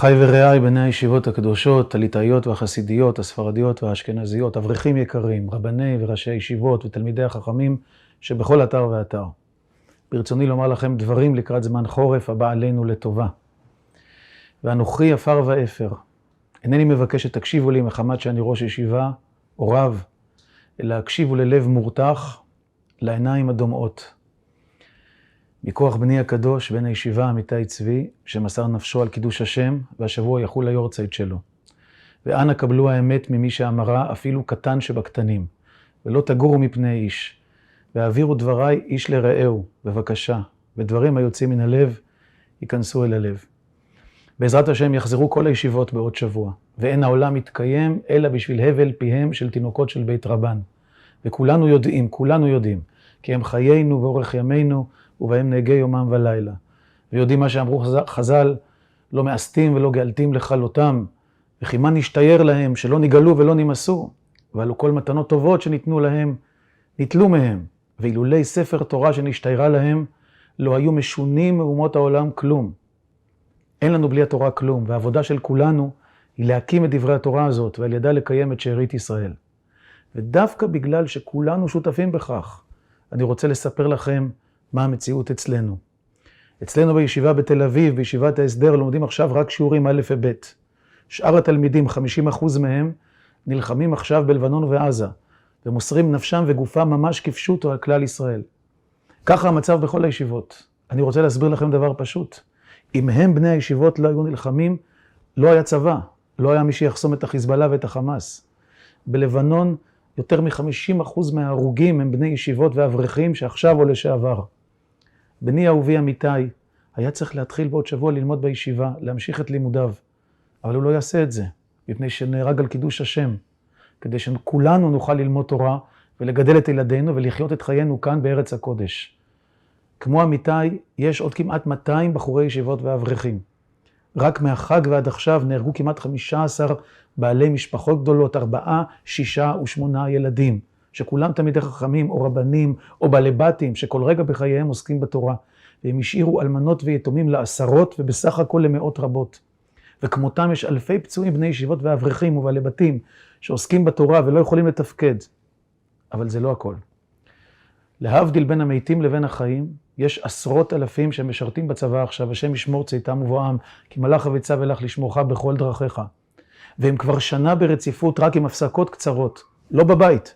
אחיי ורעיי בני הישיבות הקדושות, הליטאיות והחסידיות, הספרדיות והאשכנזיות, אברכים יקרים, רבני וראשי הישיבות ותלמידי החכמים שבכל אתר ואתר. ברצוני לומר לכם דברים לקראת זמן חורף הבא עלינו לטובה. ואנוכי עפר ואפר. אינני מבקש שתקשיבו לי מחמת שאני ראש ישיבה או רב, אלא הקשיבו ללב מורתח, לעיניים הדומעות. מכוח בני הקדוש, בן הישיבה אמיתי צבי, שמסר נפשו על קידוש השם, והשבוע יחול היורצייט שלו. ואנא קבלו האמת ממי שאמרה, אפילו קטן שבקטנים, ולא תגורו מפני איש, והעבירו דבריי איש לרעהו, בבקשה, ודברים היוצאים מן הלב, ייכנסו אל הלב. בעזרת השם יחזרו כל הישיבות בעוד שבוע, ואין העולם מתקיים, אלא בשביל הבל פיהם של תינוקות של בית רבן. וכולנו יודעים, כי הם חיינו ואורך ימינו, ובהם נהגי יומם ולילה. ויודעים מה שאמרו חז"ל, לא מאסתים ולא גאלתים לכלותם, וכי מה נשתייר להם שלא נגלו ולא נמסו, ועלו כל מתנות טובות שניתנו להם, ניטלו מהם, ואילולי ספר תורה שנשתיירה להם, לא היו משונים מאומות העולם כלום. אין לנו בלי התורה כלום, והעבודה של כולנו היא להקים את דברי התורה הזאת, ועל ידה לקיים את שארית ישראל. ודווקא בגלל שכולנו שותפים בכך, אני רוצה לספר לכם מה המציאות אצלנו. אצלנו בישיבה בתל אביב, בישיבת ההסדר, לומדים עכשיו רק שיעורים א' וב'. שאר התלמידים, 50% מהם, נלחמים עכשיו בלבנון ועזה, ומוסרים נפשם וגופם ממש כפשוטו על כלל ישראל. ככה המצב בכל הישיבות. אני רוצה להסביר לכם דבר פשוט. אם הם בני הישיבות לא היו נלחמים, לא היה צבא, לא היה מי שיחסום את החיזבאללה ואת החמאס. בלבנון יותר מ-50% מההרוגים הם בני ישיבות ואברכים שעכשיו או לשעבר. בני אהובי אמיתי היה צריך להתחיל בעוד שבוע ללמוד בישיבה, להמשיך את לימודיו, אבל הוא לא יעשה את זה, מפני שנהרג על קידוש השם, כדי שכולנו נוכל ללמוד תורה ולגדל את ילדינו ולחיות את חיינו כאן בארץ הקודש. כמו אמיתי, יש עוד כמעט 200 בחורי ישיבות ואברכים. רק מהחג ועד עכשיו נהרגו כמעט 15 בעלי משפחות גדולות, 4, 6 ו8 ילדים, שכולם תלמידי חכמים או רבנים או בעלי בתים, שכל רגע בחייהם עוסקים בתורה, והם השאירו אלמנות ויתומים לעשרות ובסך הכל למאות רבות. וכמותם יש אלפי פצועים בני ישיבות ואברכים ובעלי בתים שעוסקים בתורה ולא יכולים לתפקד. אבל זה לא הכל. להבדיל בין המתים לבין החיים, יש עשרות אלפים שמשרתים בצבא עכשיו, השם ישמור צאתם ובואם, כי מלאך אביצה ולך לשמורך בכל דרכיך. והם כבר שנה ברציפות רק עם הפסקות קצרות, לא בבית.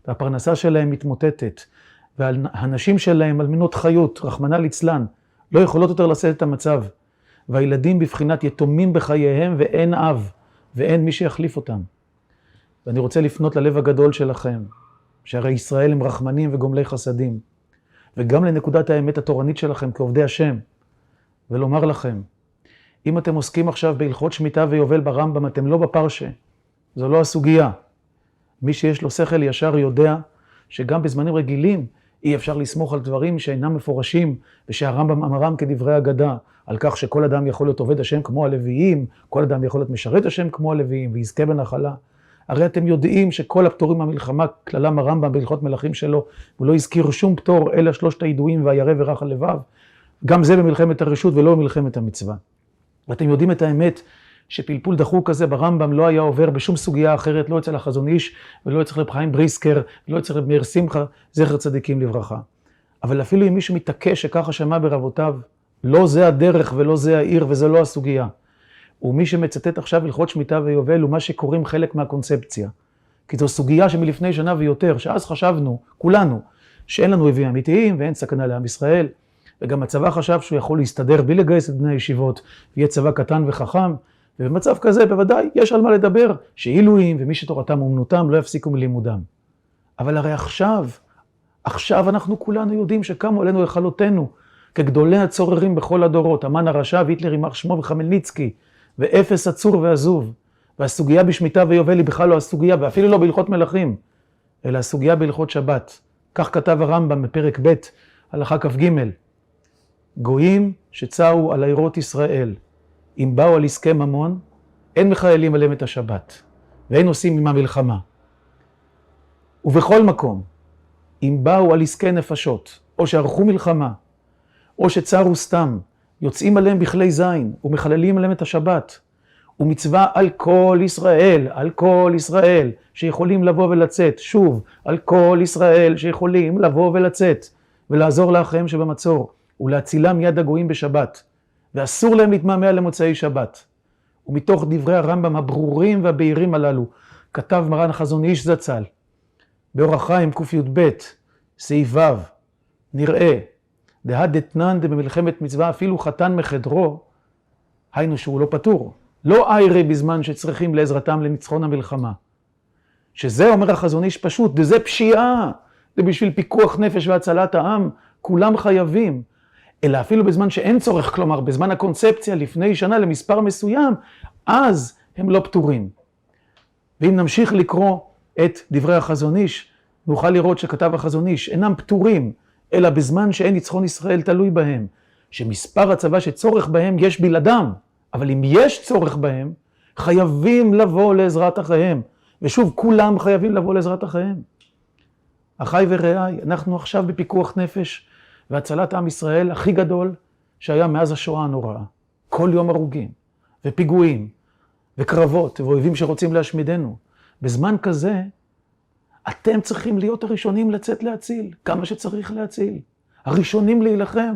והפרנסה שלהם מתמוטטת, והנשים שלהם אלמנות חיות, רחמנא ליצלן, לא יכולות יותר לשאת את המצב. והילדים בבחינת יתומים בחייהם ואין אב, ואין מי שיחליף אותם. ואני רוצה לפנות ללב הגדול שלכם, שהרי ישראל הם רחמנים וגומלי חסדים, וגם לנקודת האמת התורנית שלכם כעובדי השם, ולומר לכם, אם אתם עוסקים עכשיו בהלכות שמיטה ויובל ברמב"ם, אתם לא בפרשה, זו לא הסוגיה. מי שיש לו שכל ישר יודע שגם בזמנים רגילים אי אפשר לסמוך על דברים שאינם מפורשים, ושהרמב"ם אמרם כדברי אגדה, על כך שכל אדם יכול להיות עובד השם כמו הלוויים, כל אדם יכול להיות משרת השם כמו הלוויים, ויזכה בנחלה. הרי אתם יודעים שכל הפטורים מהמלחמה, כללם הרמב"ם בהלכות מלכים שלו, הוא לא הזכיר שום פטור, אלא 3 הידועים והירא ורך הלבב. גם זה במלחמת הרשות ולא במלחמת המצווה. ואתם יודעים את האמת שפלפול דחוק כזה ברמב"ם לא היה עובר בשום סוגיה אחרת, לא אצל החזון איש ולא אצל רב חיים בריסקר, ולא אצל רב מאיר שמחה, זכר צדיקים לברכה. אבל אפילו אם מישהו מתעקש שככה שמע ברבותיו, לא זה הדרך ולא זה העיר וזה לא הסוגיה. ומי שמצטט עכשיו הלכות שמיטה ויובל הוא מה שקוראים חלק מהקונספציה. כי זו סוגיה שמלפני שנה ויותר, שאז חשבנו, כולנו, שאין לנו אויבים אמיתיים ואין סכנה לעם ישראל, וגם הצבא חשב שהוא יכול להסתדר בלי לגייס את בני הישיבות, ויהיה צבא קטן וחכם, ובמצב כזה בוודאי יש על מה לדבר, שעילויים ומי שתורתם אומנותם לא יפסיקו מלימודם. אבל הרי עכשיו אנחנו כולנו יודעים שקמו עלינו לכלותנו, כגדולי הצוררים בכל הדורות, המן הרשע והיטלר יימח שמו וחמלניצקי, ואפס עצור ועזוב. והסוגיה בשמיטה ויובל היא בכלל לא הסוגיה, ואפילו לא בהלכות מלכים, אלא הסוגיה בהלכות שבת. כך כתב הרמב"ם בפרק ב' הלכה כ"ג. גויים שצאו על עיירות ישראל, אם באו על עסקי ממון, אין מחללים עליהם את השבת, ואין עושים עמה מלחמה. ובכל מקום, אם באו על עסקי נפשות, או שערכו מלחמה, או שצרו סתם, יוצאים עליהם בכלי זין ומחללים עליהם את השבת. ומצווה על כל ישראל שיכולים לבוא ולצאת, שוב, על כל ישראל שיכולים לבוא ולצאת, ולעזור לאחיהם שבמצור, ולהצילם מיד הגויים בשבת, ואסור להם להתמהמה למוצאי שבת. ומתוך דברי הרמב"ם הברורים והבהירים הללו, כתב מרן החזון איש זצ"ל, באור החיים קי"ב, סעיף ו', נראה, דהא דתנן במלחמת מצווה אפילו חתן מחדרו, היינו שהוא לא פטור. לא איירי בזמן שצריכים לעזרתם לניצחון המלחמה. שזה אומר החזון איש פשוט, זה פשיעה, זה בשביל פיקוח נפש והצלת העם, כולם חייבים. אלא אפילו בזמן שאין צורך, כלומר בזמן הקונספציה לפני שנה למספר מסוים, אז הם לא פטורים. ואם נמשיך לקרוא את דברי החזון איש, נוכל לראות שכתב החזון איש, אינם פטורים, אלא בזמן שאין ניצחון ישראל תלוי בהם, שמספר הצבא שצורך בהם יש בלעדם, אבל אם יש צורך בהם, חייבים לבוא לעזרת אחיהם. ושוב, כולם חייבים לבוא לעזרת אחיהם. אחי ורעי, אנחנו עכשיו בפיקוח נפש, והצלת עם ישראל הכי גדול שהיה מאז השואה הנוראה. כל יום הרוגים, ופיגועים, וקרבות, ואויבים שרוצים להשמידנו. בזמן כזה, אתם צריכים להיות הראשונים לצאת להציל, כמה שצריך להציל. הראשונים להילחם,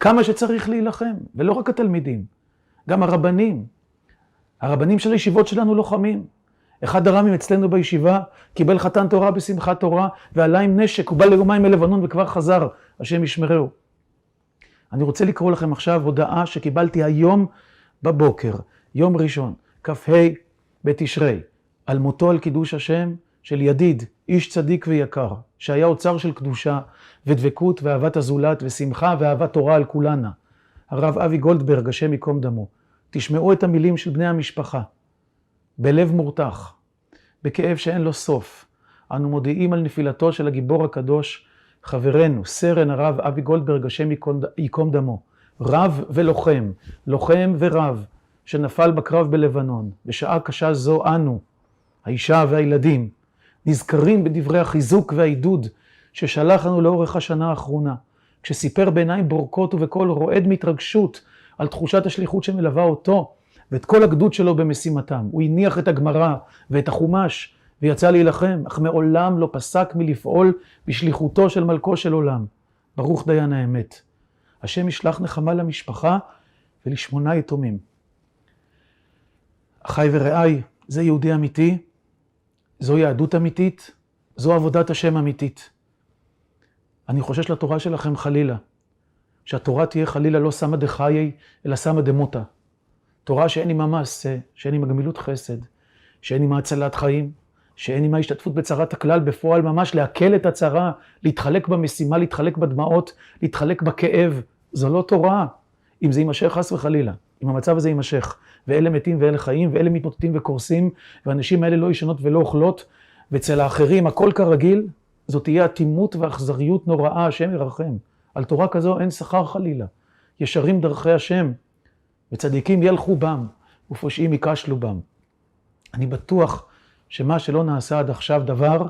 כמה שצריך להילחם, ולא רק התלמידים. גם הרבנים. הרבנים של הישיבות שלנו לוחמים. אחד הרמים אצלנו בישיבה קיבל חתן תורה בשמחת תורה ועלה עם נשק, הוא בא ליומיים מלבנון וכבר חזר, השם ישמרהו. אני רוצה לקרוא לכם עכשיו הודעה שקיבלתי היום בבוקר, יום ראשון, כ"ה בתשרי, על מותו על קידוש השם של ידיד, איש צדיק ויקר, שהיה אוצר של קדושה ודבקות ואהבת הזולת ושמחה ואהבת תורה על כולנה. הרב אבי גולדברג, השם ייקום דמו. תשמעו את המילים של בני המשפחה. בלב מורתח, בכאב שאין לו סוף, אנו מודיעים על נפילתו של הגיבור הקדוש, חברנו, סרן הרב אבי גולדברג, השם ייקום דמו. רב ולוחם, לוחם ורב, שנפל בקרב בלבנון. בשעה קשה זו אנו, האישה והילדים, נזכרים בדברי החיזוק והעידוד ששלח לנו לאורך השנה האחרונה. כשסיפר בעיניים בורקות ובקול רועד מהתרגשות על תחושת השליחות שמלווה אותו ואת כל הגדוד שלו במשימתם. הוא הניח את הגמרא ואת החומש ויצא להילחם, אך מעולם לא פסק מלפעול בשליחותו של מלכו של עולם. ברוך דיין האמת. השם ישלח נחמה למשפחה ולשמונה יתומים. אחי ורעי, זה יהודי אמיתי, זו יהדות אמיתית, זו עבודת השם אמיתית. אני חושש לתורה שלכם חלילה, שהתורה תהיה חלילה לא סמא דחיי, אלא סמא דמותא. תורה שאין עימה מעשה, שאין עימה גמילות חסד, שאין עימה הצלת חיים, שאין עימה השתתפות בצרת הכלל בפועל, ממש להקל את הצרה, להתחלק במשימה, להתחלק בדמעות, להתחלק בכאב. זו לא תורה, אם זה יימשך חס וחלילה. אם המצב הזה יימשך, ואלה מתים ואלה חיים, ואלה מתמוטטים וקורסים, והאנשים האלה לא ישנות ולא אוכלות, ואצל האחרים הכל כרגיל, זאת תהיה אטימות ואכזריות נוראה, השם ירחם. על תורה כזו אין שכר חלילה. ישרים דרכי השם, וצדיקים ילכו בם, ופושעים ייכשלו בם. אני בטוח שמה שלא נעשה עד עכשיו דבר,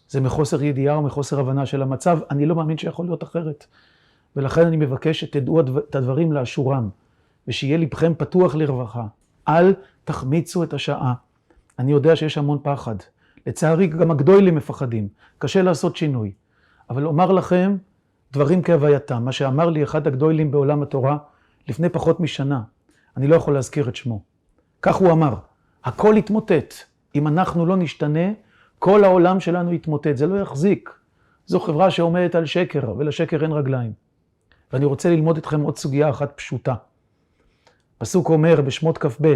זה מחוסר ידיעה ומחוסר הבנה של המצב. אני לא מאמין שיכול להיות אחרת. ולכן אני מבקש שתדעו את הדברים לאשורם, ושיהיה לבכם פתוח לרווחה. אל תחמיצו את השעה. אני יודע שיש המון פחד. לצערי גם הגדולים מפחדים. קשה לעשות שינוי. אבל אומר לכם דברים כהווייתם. מה שאמר לי אחד הגדולים בעולם התורה לפני פחות משנה. אני לא יכול להזכיר את שמו. כך הוא אמר. הכל יתמוטט. אם אנחנו לא נשתנה, כל העולם שלנו יתמוטט. זה לא יחזיק. זו חברה שעומדת על שקר, ולשקר אין רגליים. ואני רוצה ללמוד אתכם עוד סוגיה אחת פשוטה. פסוק אומר בשמות כ"ב,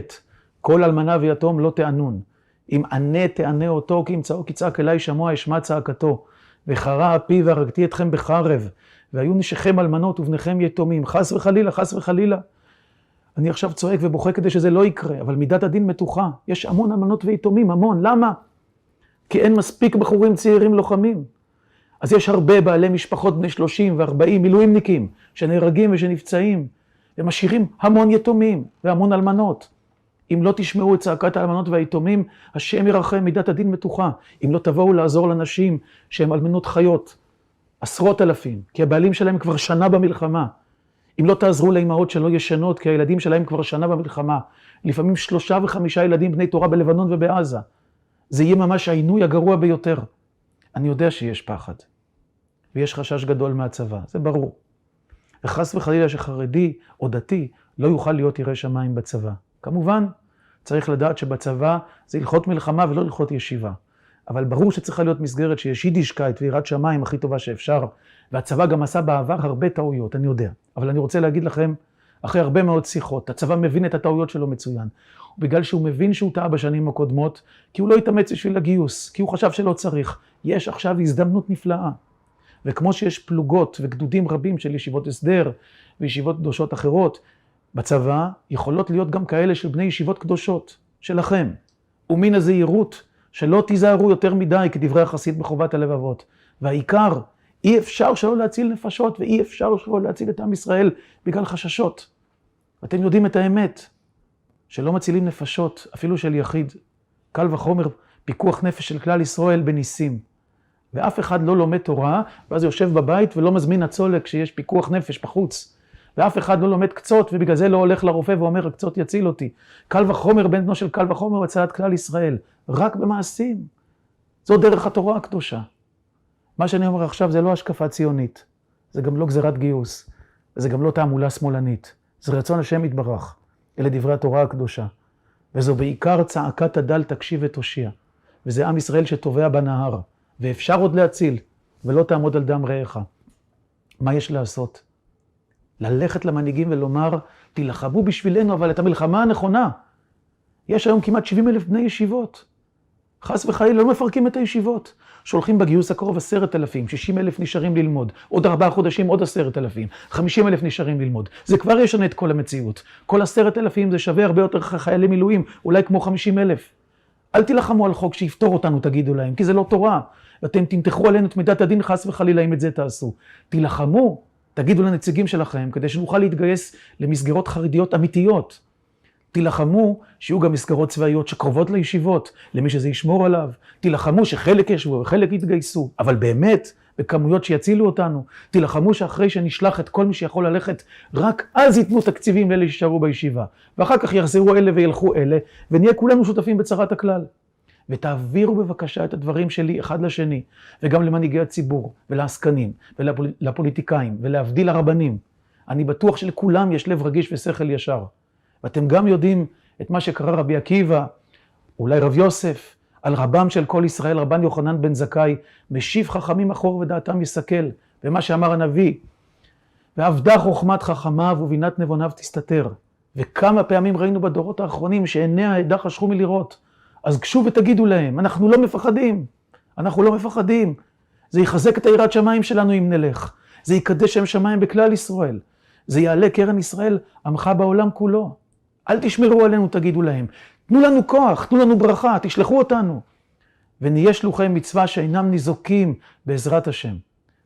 כל אלמנה ויתום לא תענון. אם ענה תענה אותו, כי ימצאו יצעק אליי שמוע אשמע צעקתו. וחרה אפי והרגתי אתכם בחרב. והיו נשיכם אלמנות ובניכם יתומים. חס וחלילה, חס וחלילה. אני עכשיו צועק ובוכה כדי שזה לא יקרה, אבל מידת הדין מתוחה. יש המון אלמנות ויתומים, המון. למה? כי אין מספיק בחורים צעירים לוחמים. אז יש הרבה בעלי משפחות בני 30 ו-40 מילואימניקים שנהרגים ושנפצעים, ומשאירים המון יתומים והמון אלמנות. אם לא תשמעו את צעקת האלמנות והיתומים, השם ירחם, מידת הדין מתוחה. אם לא תבואו לעזור לנשים שהן אלמנות חיות, עשרות אלפים, כי הבעלים שלהם כבר שנה במלחמה. אם לא תעזרו לאמהות שלא ישנות, כי הילדים שלהם כבר שנה במלחמה, לפעמים 3 ו5 ילדים בני תורה בלבנון ובעזה, זה יהיה ממש העינוי הגרוע ביותר. אני יודע שיש פחד, ויש חשש גדול מהצבא, זה ברור. וחס וחלילה שחרדי או דתי לא יוכל להיות ירא שמיים בצבא. כמובן, צריך לדעת שבצבא זה הלכות מלחמה ולא הלכות ישיבה. אבל ברור שצריכה להיות מסגרת שיש יידישקייט ויראת שמיים הכי טובה שאפשר, והצבא גם עשה בעבר הרבה טעויות, אני יודע. אבל אני רוצה להגיד לכם, אחרי הרבה מאוד שיחות, הצבא מבין את הטעויות שלו מצוין. בגלל שהוא מבין שהוא טעה בשנים הקודמות, כי הוא לא התאמץ בשביל הגיוס, כי הוא חשב שלא צריך. יש עכשיו הזדמנות נפלאה. וכמו שיש פלוגות וגדודים רבים של ישיבות הסדר וישיבות קדושות אחרות, בצבא יכולות להיות גם כאלה של בני ישיבות קדושות שלכם. ומן הזהירות שלא תיזהרו יותר מדי כדברי החסיד בחובת הלבבות. והעיקר, אי אפשר שלא להציל נפשות ואי אפשר שלא להציל את עם ישראל בגלל חששות. אתם יודעים את האמת, שלא מצילים נפשות, אפילו של יחיד. קל וחומר פיקוח נפש של כלל ישראל בניסים. ואף אחד לא לומד תורה, ואז יושב בבית ולא מזמין הצולק כשיש פיקוח נפש בחוץ. ואף אחד לא לומד קצות, ובגלל זה לא הולך לרופא ואומר, הקצות יציל אותי. קל וחומר, בן בנו של קל וחומר, הצלת כלל ישראל. רק במעשים. זו דרך התורה הקדושה. מה שאני אומר עכשיו זה לא השקפה ציונית. זה גם לא גזירת גיוס. זה גם לא תעמולה שמאלנית. זה רצון השם יתברך. אלה דברי התורה הקדושה. וזו בעיקר צעקת הדל תקשיב ותושיע. וזה עם ישראל שטובע בנהר. ואפשר עוד להציל, ולא תעמוד על דם רעך. מה יש לעשות? ללכת למנהיגים ולומר, תילחמו בשבילנו, אבל את המלחמה הנכונה. יש היום כמעט 70,000 בני ישיבות. חס וחלילה לא מפרקים את הישיבות. שולחים בגיוס הקרוב 10,000, 60,000 נשארים ללמוד. עוד 4 חודשים עוד 10,000, 50,000 נשארים ללמוד. זה כבר ישנה את כל המציאות. כל 10,000 זה שווה הרבה יותר חיילי מילואים, אולי כמו 50,000. אל תילחמו על חוק שיפתור אותנו, תגידו להם, כי זה לא תורה. ואתם תמתחו עלינו את מידת הדין, חס וחלילה אם את זה תעשו. תילחמו, תגידו לנציגים שלכם, כדי שנוכל להתגייס למסגרות חרדיות אמיתיות. תילחמו שיהיו גם מסגרות צבאיות שקרובות לישיבות, למי שזה ישמור עליו. תילחמו שחלק ישבו וחלק יתגייסו, אבל באמת, בכמויות שיצילו אותנו. תילחמו שאחרי שנשלח את כל מי שיכול ללכת, רק אז ייתנו תקציבים לאלה שישארו בישיבה. ואחר כך יחזרו אלה וילכו אלה, ונהיה כולנו שותפים בצרת הכלל. ותעבירו בבקשה את הדברים שלי אחד לשני, וגם למנהיגי הציבור, ולעסקנים, ולפוליטיקאים, ולהבדיל הרבנים. אני בטוח שלכולם יש לב רגיש ושכל ישר. ואתם גם יודעים את מה שקרא רבי עקיבא, אולי רב יוסף, על רבם של כל ישראל, רבן יוחנן בן זכאי, משיב חכמים אחור ודעתם יסכל, ומה שאמר הנביא, ועבדה חוכמת חכמיו ובינת נבוניו תסתתר. וכמה פעמים ראינו בדורות האחרונים שעיני העדה חשכו מלראות. אז גשו ותגידו להם, אנחנו לא מפחדים, אנחנו לא מפחדים. זה יחזק את היראת שמיים שלנו אם נלך. זה יקדש שם שמיים בכלל ישראל. זה יעלה קרן ישראל עמך בעולם כולו. אל תשמרו עלינו, תגידו להם. תנו לנו כוח, תנו לנו ברכה, תשלחו אותנו. ונהיה שלוחי מצווה שאינם ניזוקים בעזרת השם.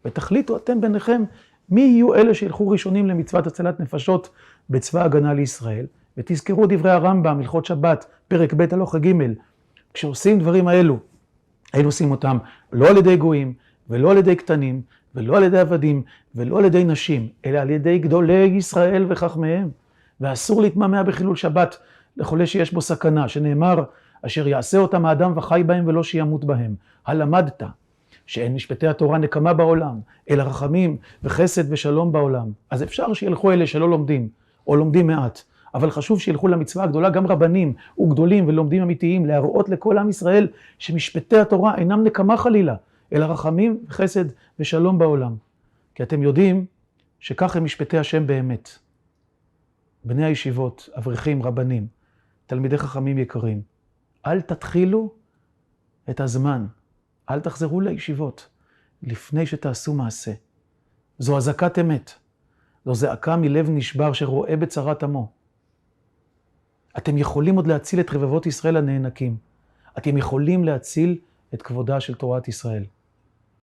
ותחליטו אתם ביניכם מי יהיו אלה שילכו ראשונים למצוות הצלת נפשות בצבא הגנה לישראל. ותזכרו דברי הרמב"ם, הלכות שבת, פרק ב' הלוך ג'. כשעושים דברים האלו, היינו עושים אותם לא על ידי גויים, ולא על ידי קטנים, ולא על ידי עבדים, ולא על ידי נשים, אלא על ידי גדולי ישראל וחכמיהם. ואסור להתמהמה בחילול שבת לחולה שיש בו סכנה, שנאמר, אשר יעשה אותם האדם וחי בהם ולא שימות בהם. הלמדת שאין משפטי התורה נקמה בעולם, אלא רחמים וחסד ושלום בעולם. אז אפשר שילכו אלה שלא לומדים, או לומדים מעט. אבל חשוב שילכו למצווה הגדולה גם רבנים וגדולים ולומדים אמיתיים, להראות לכל עם ישראל שמשפטי התורה אינם נקמה חלילה, אלא רחמים וחסד ושלום בעולם. כי אתם יודעים שכך הם משפטי השם באמת. בני הישיבות, אברכים, רבנים, תלמידי חכמים יקרים, אל תתחילו את הזמן, אל תחזרו לישיבות, לפני שתעשו מעשה. זו אזעקת אמת, זו זעקה מלב נשבר שרואה בצרת עמו. אתם יכולים עוד להציל את רבבות ישראל הנאנקים. אתם יכולים להציל את כבודה של תורת ישראל.